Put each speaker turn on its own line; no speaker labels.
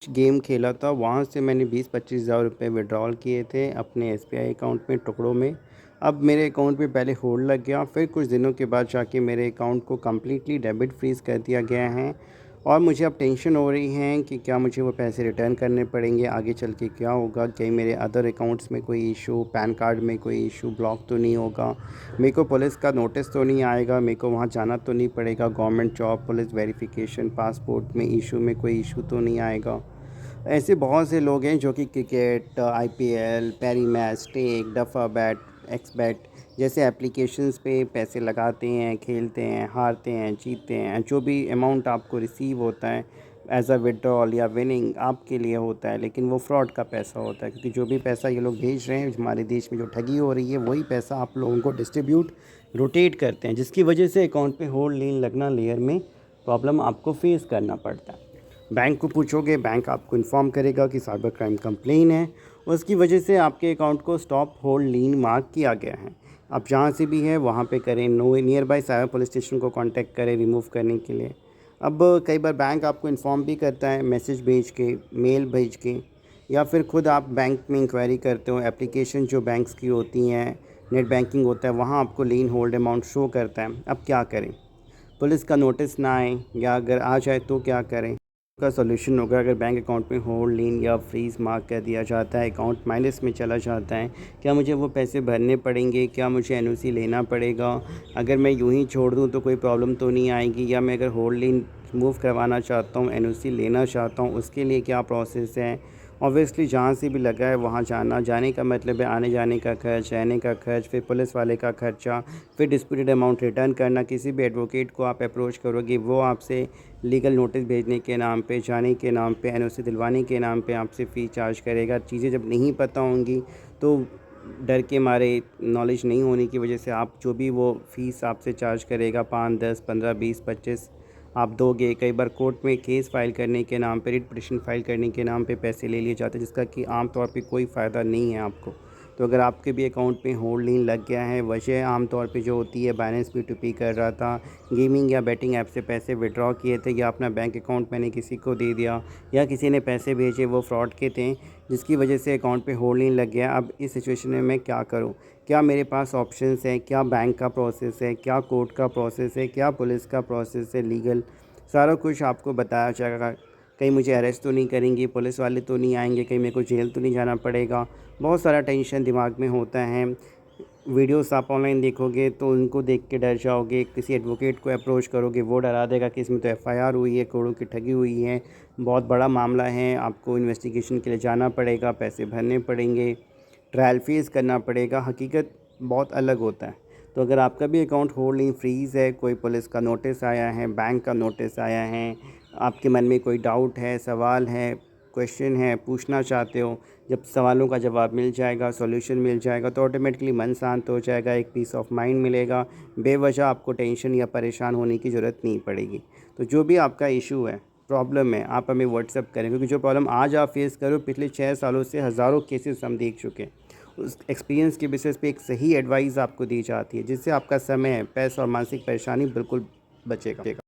Game खेला था, वहाँ से मैंने 20-25 हज़ार रुपये विड्रॉल किए थे अपने एसबीआई अकाउंट में टुकड़ों में। अब मेरे अकाउंट में पहले होल्ड लग गया, फिर कुछ दिनों के बाद जाके मेरे अकाउंट को कम्प्लीटली डेबिट फ्रीज़ कर दिया गया है और मुझे अब टेंशन हो रही है कि क्या मुझे वो पैसे रिटर्न करने पड़ेंगे, आगे चल के क्या होगा, कहीं मेरे अदर अकाउंट्स में कोई इशू, पैन कार्ड में कोई इशू ब्लॉक तो नहीं होगा, मेरे को पुलिस का नोटिस तो नहीं आएगा, मेरे को वहाँ जाना तो नहीं पड़ेगा, government job, police verification, passport में इशू में कोई इशू तो नहीं आएगा। ऐसे बहुत से लोग हैं जो कि cricket, IPL, Parimatch, Stake, Dafabet, X bet जैसे एप्लीकेशंस पे पैसे लगाते हैं, खेलते हैं, हारते हैं, जीतते हैं। जो भी अमाउंट आपको रिसीव होता है एज अ विड्रॉल या विनिंग आपके लिए होता है, लेकिन वो फ्रॉड का पैसा होता है, क्योंकि जो भी पैसा ये लोग भेज रहे हैं, हमारे देश में जो ठगी हो रही है, वही पैसा आप लोगों को डिस्ट्रीब्यूट रोटेट करते हैं, जिसकी वजह से अकाउंट पे होल्ड लेन लगना लेयर में प्रॉब्लम आपको फेस करना पड़ता है। बैंक को पूछोगे, बैंक आपको इन्फॉर्म करेगा कि साइबर क्राइम कंप्लेन है, उसकी वजह से आपके अकाउंट को स्टॉप होल्ड लीन मार्क किया गया है। आप जहाँ से भी है वहाँ पे करें, नो nearby cyber police station को कांटेक्ट करें रिमूव करने के लिए। अब कई बार बैंक आपको इन्फॉर्म भी करता है मैसेज भेज के, मेल भेज के, या फिर खुद आप बैंक में इंक्वायरी करते हो। एप्लीकेशन जो बैंक्स की होती हैं, नेट बैंकिंग होता है, वहाँ आपको लीन होल्ड अमाउंट शो करता है। अब क्या करें? पुलिस का नोटिस ना आए या अगर आ जाए तो क्या करें? का सॉल्यूशन होगा, अगर बैंक अकाउंट में होल्ड लीन या फ्रीज़ मार्क कर दिया जाता है, अकाउंट माइनस में चला जाता है, क्या मुझे वो पैसे भरने पड़ेंगे? क्या मुझे एनओसी लेना पड़ेगा? अगर मैं यूं ही छोड़ दूं तो कोई प्रॉब्लम तो नहीं आएगी? या मैं अगर होल्ड लीन मूव करवाना चाहता हूं, एनओसी लेना चाहता हूं, उसके लिए क्या प्रोसेस है? ऑब्वियसली जहाँ से भी लगा है वहाँ जाना, जाने का मतलब है आने जाने का खर्च, रहने का खर्च, फिर पुलिस वाले का खर्चा, फिर डिस्प्यूटेड अमाउंट रिटर्न करना। किसी भी एडवोकेट को आप अप्रोच करोगे, वो आपसे लीगल नोटिस भेजने के नाम पे, जाने के नाम पे, एनओसी दिलवाने के नाम पे आपसे फ़ीस चार्ज करेगा। चीज़ें जब नहीं पता होंगी तो डर के मारे, नॉलेज नहीं होने की वजह से आप जो भी वो फ़ीस आपसे चार्ज करेगा 5, 10, 15, 20, 25 आप दोगे। कई बार कोर्ट में केस फाइल करने के नाम पे, रिट पिटिशन फाइल करने के नाम पे पैसे ले लिए जाते हैं, जिसका कि आम तौर पे कोई फ़ायदा नहीं है आपको। तो अगर आपके भी अकाउंट में होल्ड लीन लग गया है, वजह आम तौर पे जो होती है, बाइनेंस P2P कर रहा था, गेमिंग या बेटिंग ऐप से पैसे विड्रॉ किए थे, या अपना बैंक अकाउंट मैंने किसी को दे दिया, या किसी ने पैसे भेजे वो फ्रॉड के थे, जिसकी वजह से अकाउंट पे होल्ड लीन लग गया। अब इस सिचुएशन में मैं क्या करूँ? क्या मेरे पास ऑप्शंस हैं? क्या बैंक का प्रोसेस है? क्या कोर्ट का प्रोसेस है? क्या पुलिस का प्रोसेस है लीगल? सारा कुछ आपको बताया जाएगा। कहीं मुझे अरेस्ट तो नहीं करेंगे, पुलिस वाले तो नहीं आएंगे, कहीं मेरे को जेल तो नहीं जाना पड़ेगा? बहुत सारा टेंशन दिमाग में होता है। वीडियोस आप ऑनलाइन देखोगे तो उनको देख के डर जाओगे, किसी एडवोकेट को अप्रोच करोगे, वो डरा देगा कि इसमें तो एफआईआर हुई है, करोड़ों की ठगी हुई है, बहुत बड़ा मामला है, आपको इन्वेस्टिगेशन के लिए जाना पड़ेगा, पैसे भरने पड़ेंगे, ट्रायल फीस करना पड़ेगा। हकीकत बहुत अलग होता है। तो अगर आपका भी अकाउंट होल्ड इन फ्रीज़ है, कोई पुलिस का नोटिस आया है, बैंक का नोटिस आया है, आपके मन में कोई डाउट है, सवाल है, क्वेश्चन है, पूछना चाहते हो, जब सवालों का जवाब मिल जाएगा, सॉल्यूशन मिल जाएगा, तो ऑटोमेटिकली मन शांत हो जाएगा, एक पीस ऑफ माइंड मिलेगा। बेवजह आपको टेंशन या परेशान होने की ज़रूरत नहीं पड़ेगी। तो जो भी आपका इशू है, प्रॉब्लम है, आप हमें व्हाट्सअप करें, क्योंकि जो प्रॉब्लम आज आप फेस करो, पिछले 6 सालों से हज़ारों केसेस हम देख चुके हैं। उस एक्सपीरियंस के बेसिस पे एक सही एडवाइस आपको दी जाती है, जिससे आपका समय, पैसा और मानसिक परेशानी बिल्कुल बचेगा।